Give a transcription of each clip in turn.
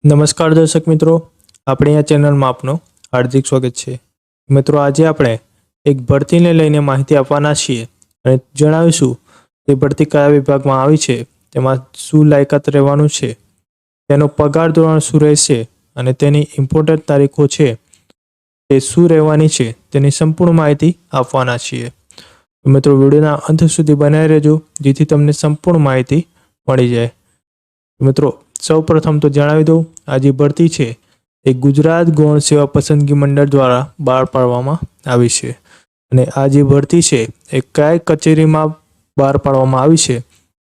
નમસ્કાર દર્શક મિત્રો, આપણી આ ચેનલમાં આપનું હાર્દિક સ્વાગત છે. મિત્રો, આજે આપણે એક ભરતીને લઈને માહિતી આપવાના છીએ અને જણાવીશું તે ભરતી કયા વિભાગમાં આવી છે, તેમાં શું લાયકાત રહેવાનું છે, તેનો પગાર ધોરણ શું રહેશે અને તેની ઇમ્પોર્ટન્ટ તારીખો છે તે શું રહેવાની છે તેની સંપૂર્ણ માહિતી આપવાના છીએ. મિત્રો, વિડીયોના અંત સુધી બનાવી રહેજો જેથી તમને સંપૂર્ણ માહિતી મળી જાય. મિત્રો, સૌપ્રથમ તો જણાવી દઉં, આ જે ભરતી છે એ ગુજરાત ગૌણ સેવા પસંદગી મંડળ દ્વારા બહાર પાડવામાં આવી છે અને આ જે ભરતી છે એ કઈ કચેરીમાં બહાર પાડવામાં આવી છે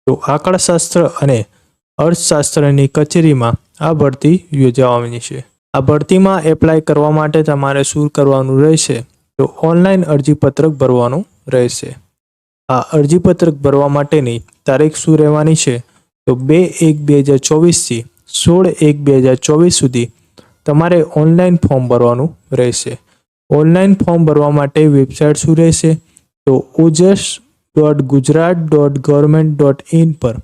તો આંકડાશાસ્ત્ર અને અર્થશાસ્ત્રની કચેરીમાં આ ભરતી યોજાવાની છે. આ ભરતીમાં એપ્લાય કરવા માટે તમારે શું કરવાનું રહેશે તો ઓનલાઈન અરજીપત્રક ભરવાનું રહેશે. આ અરજીપત્રક ભરવા માટેની તારીખ શું રહેવાની છે તો 2/1/2024 થી 16/1/2024 સુધી તમારે ઓનલાઈન ફોર્મ ભરવાનું રહેશે. ઓનલાઈન ફોર્મ ભરવા માટે વેબસાઇટ શું રહેશે તો ojas.gujarat.government.in પર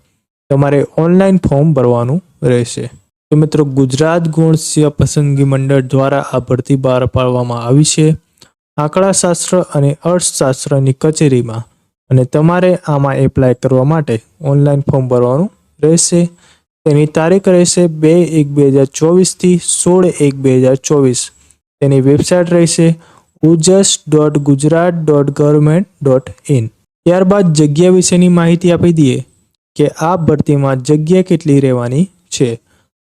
તમારે ઓનલાઈન ફોર્મ ભરવાનું રહેશે. તો મિત્રો, ગુજરાત ગૌણ સેવા પસંદગી મંડળ દ્વારા આ ભરતી બહાર પાડવામાં આવી છે આંકડાશાસ્ત્ર અને અર્થશાસ્ત્રની કચેરીમાં અને તમારે આમાં એપ્લાય કરવા માટે ઓનલાઈન ફોર્મ ભરવાનું રહેશે. તેની તારીખ રહેશે 2/1/2024 થી 16/1/2024. તેની વેબસાઇટ રહેશે ojas.gujarat.government.in. ત્યારબાદ જગ્યા વિશેની માહિતી આપી દઈએ કે આ ભરતીમાં જગ્યા કેટલી રહેવાની છે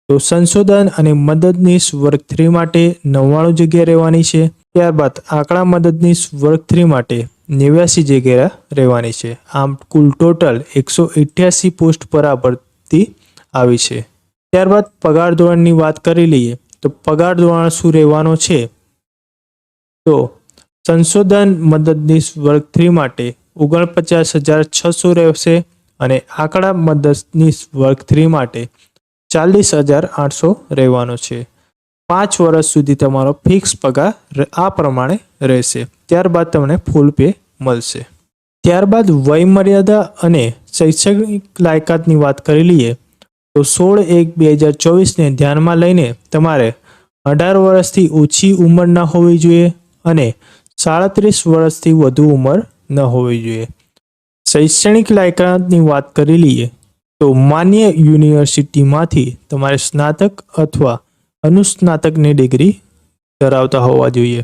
તો સંશોધન અને મદદનીશ વર્ગ 3 માટે 99 જગ્યા રહેવાની છે. ત્યારબાદ આંકડા મદદનીશ વર્ગ 3 માટે 89 જગ્યા રહેવાની છે. આમ કુલ ટોટલ 188 પોસ્ટ પર આ ભરતી આવી છે. ત્યારબાદ પગાર ધોરણની વાત કરી લઈએ તો પગાર ધોરણ શું રહેવાનો છે તો સંશોધન મદદનીશ વર્ગ 3 માટે 49,600 રહેશે અને આંકડા મદદનીશ વર્ગ 3 માટે 40,800 રહેવાનો છે. 5 વર્ષ સુધી તમારો ફિક્સ પગાર આ પ્રમાણે રહેશે. ત્યારબાદ તમને ફૂલ પે મળશે. ત્યારબાદ વય મર્યાદા અને શૈક્ષણિક લાયકાતની વાત કરી લઈએ તો 16/1/2024 ને ધ્યાનમાં લઈને તમારે 18 વર્ષથી ઓછી ઉંમર ન હોવી જોઈએ અને 37 વર્ષથી વધુ ઉંમર ન હોવી જોઈએ. શૈક્ષણિક લાયકાતની વાત કરી લઈએ તો માન્ય યુનિવર્સિટીમાંથી તમારે સ્નાતક અથવા અનુસ્નાતકની ડિગ્રી ધરાવતા હોવા જોઈએ.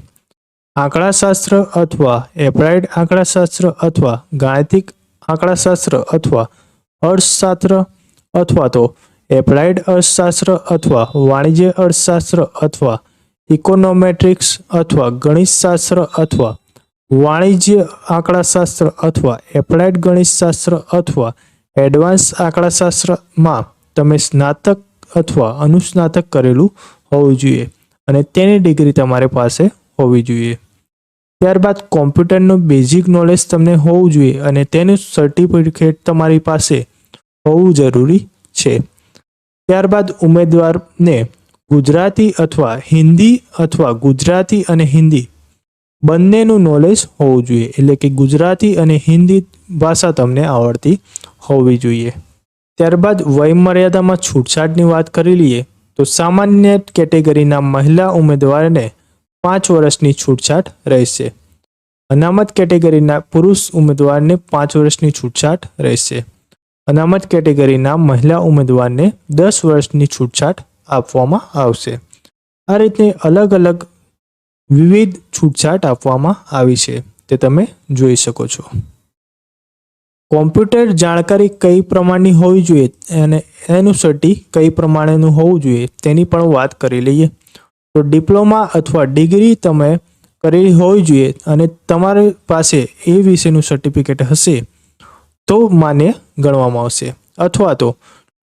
આંકડાશાસ્ત્ર અથવા એપ્લાઇડ આંકડાશાસ્ત્ર અથવા ગાણિતિક આંકડાશાસ્ત્ર અથવા અર્થશાસ્ત્ર અથવા તો એપ્લાઇડ અર્થશાસ્ત્ર અથવા વાણિજ્ય અર્થશાસ્ત્ર અથવા ઇકોનોમેટ્રિક્સ અથવા ગણિતશાસ્ત્ર અથવા વાણિજ્ય આંકડાશાસ્ત્ર અથવા એપ્લાઇડ ગણિતશાસ્ત્ર અથવા એડવાન્સ આંકડાશાસ્ત્રમાં તમે સ્નાતક અથવા અનુસ્નાતક કરેલું હોવું જોઈએ અને તેની ડિગ્રી તમારી પાસે હોવી જોઈએ. ત્યારબાદ કોમ્પ્યુટરનું બેઝિક નોલેજ તમને હોવું જોઈએ અને તેનું સર્ટિફિકેટ તમારી પાસે હોવું જરૂરી છે. ત્યારબાદ ઉમેદવારને ગુજરાતી અથવા હિન્દી અથવા ગુજરાતી અને હિન્દી બંનેનું નોલેજ હોવું જોઈએ, એટલે કે ગુજરાતી અને હિન્દી ભાષા તમને આવડતી હોવી જોઈએ. ત્યારબાદ વયમર્યાદામાં છૂટછાટની વાત કરી લઈએ તો સામાન્ય કેટેગરીના મહિલા ઉમેદવારને 5 વર્ષની છૂટછાટ રહેશે. અનામત કેટેગરીના પુરુષ ઉમેદવારને 5 વર્ષની છૂટછાટ રહેશે. અનામત કેટેગરીના મહિલા ઉમેદવારને 10 વર્ષની છૂટછાટ આપવામાં આવશે. આ રીતે અલગ અલગ વિવિધ છૂટછાટ આપવામાં આવી છે તે તમે જોઈ શકો છો. કોમ્પ્યુટર જાણકારી કઈ પ્રમાણની હોવી જોઈએ અને એનું સર્ટી કઈ પ્રમાણેનું હોવું જોઈએ તેની પણ વાત કરી લઈએ તો ડિપ્લોમા અથવા ડિગ્રી તમે કરેલી હોવી જોઈએ અને તમારી પાસે એ વિશેનું સર્ટિફિકેટ હશે તો માન્ય ગણવામાં આવશે. અથવા તો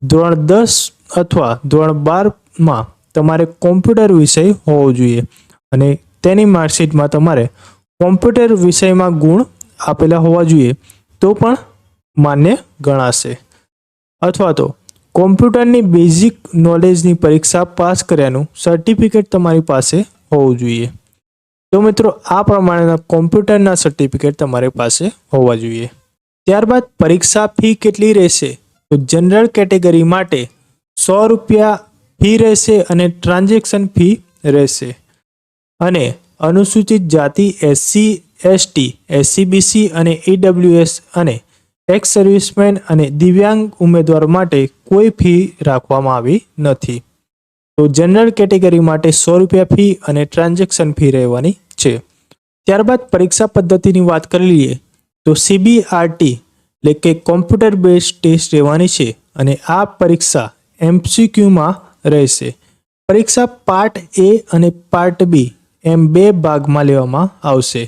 ધોરણ 10 અથવા ધોરણ 12માં તમારે કોમ્પ્યુટર વિષય હોવો જોઈએ અને તેની માર્કશીટમાં તમારે કોમ્પ્યુટર વિષયમાં ગુણ આપેલા હોવા જોઈએ તો પણ માન્ય ગણાશે. અથવા તો કોમ્પ્યુટરની બેઝિક નોલેજની પરીક્ષા પાસ કર્યાનું સર્ટિફિકેટ તમારી પાસે હોવું જોઈએ. તો મિત્રો, આ પ્રમાણેના કોમ્પ્યુટરના સર્ટિફિકેટ તમારી પાસે હોવા જોઈએ. ત્યારબાદ પરીક્ષા ફી કેટલી રહેશે તો જનરલ કેટેગરી માટે ₹100 ફી રહેશે અને ટ્રાન્ઝેક્શન ફી રહેશે. અને અનુસૂચિત જાતિ SC ST SCBC અને EWS અને એક્સ સર્વિસમેન અને દિવ્યાંગ ઉમેદવાર માટે કોઈ ફી રાખવામાં આવી નથી. તો જનરલ કેટેગરી માટે 100 રૂપિયા ફી અને ટ્રાન્ઝેક્શન ફી રહેવાની છે. ત્યારબાદ પરીક્ષા પદ્ધતિની વાત કરી લઈએ તો CBRT એટલે કે કોમ્પ્યુટર બેઝ ટેસ્ટ રહેવાની છે અને આ પરીક્ષા MCQમાં રહેશે. પરીક્ષા પાર્ટ A અને પાર્ટ B એમ બે ભાગમાં લેવામાં આવશે.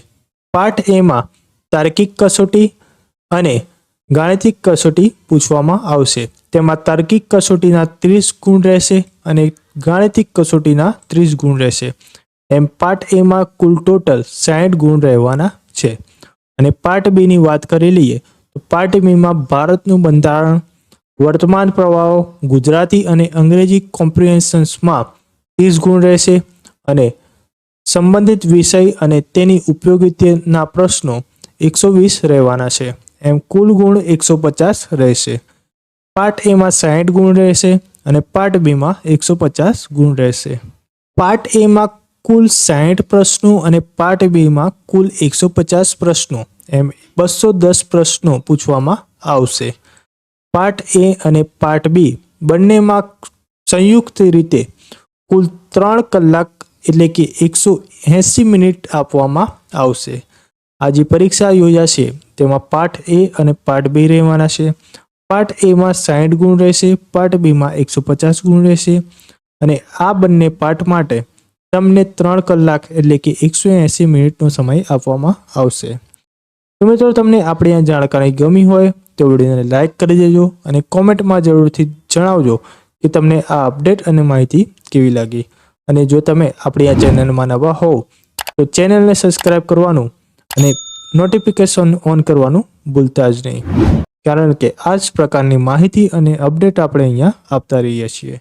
પાર્ટ A માં તાર્કિક કસોટી અને ગાણિતિક કસોટી પૂછવામાં આવશે. તેમાં તાર્કિક કસોટીના 30 ગુણ રહેશે અને ગાણિતિક કસોટીના 30 ગુણ રહેશે. એમ પાર્ટ A માં કુલ ટોટલ 60 ગુણ રહેવાના છે. અને પાર્ટ B ની વાત કરી લઈએ તો પાર્ટ B માં ભારતનું બંધારણ, વર્તમાન પ્રવાહો, ગુજરાતી અને અંગ્રેજી કોમ્પ્રિહેન્શન્સમાં 30 ગુણ રહેશે અને સંબંધિત વિષય અને તેની ઉપયોગિતાના પ્રશ્નો 120 રહેવાના છે. એમ કુલ ગુણ 150 રહેશે. પાર્ટ A માં 60 ગુણ રહેશે અને પાર્ટ B માં 150 ગુણ રહેશે. પાર્ટ A માં કુલ 60 પ્રશ્નો અને પાર્ટ B માં કુલ 150 પ્રશ્નો એમ 210 પ્રશ્નો પૂછવામાં આવશે. પાર્ટ A અને પાર્ટ B બંનેમાં સંયુક્ત રીતે કુલ 3 કલાક એટલે કે 180 મિનિટ આપવામાં આવશે. આ જે પરીક્ષા યોજાશે તેમાં પાર્ટ A અને પાર્ટ B રહેવાના છે. પાર્ટ A માં 60 ગુણ રહેશે, પાર્ટ B માં 150 ગુણ રહેશે અને આ બંને પાર્ટ માટે તમને 3 કલાક એટલે કે 180 મિનિટનો સમય આપવામાં આવશે. તો મિત્રો તમને આપણી આ જાણકારી ગમી હોય તો વિડીયોને લાઈક કરી દેજો અને કોમેન્ટમાં જરૂરથી જણાવજો કે તમને આ અપડેટ અને માહિતી કેવી લાગી. અને જો તમે આપણી આ ચેનલમાં નવા હોવ તો ચેનલને સબસ્ક્રાઈબ કરવાનું અને નોટિફિકેશન ઓન કરવાનું ભૂલતા જ નહીં, કારણ કે આ જ પ્રકારની માહિતી અને અપડેટ આપણે અહીંયા આપતા રહીએ છીએ.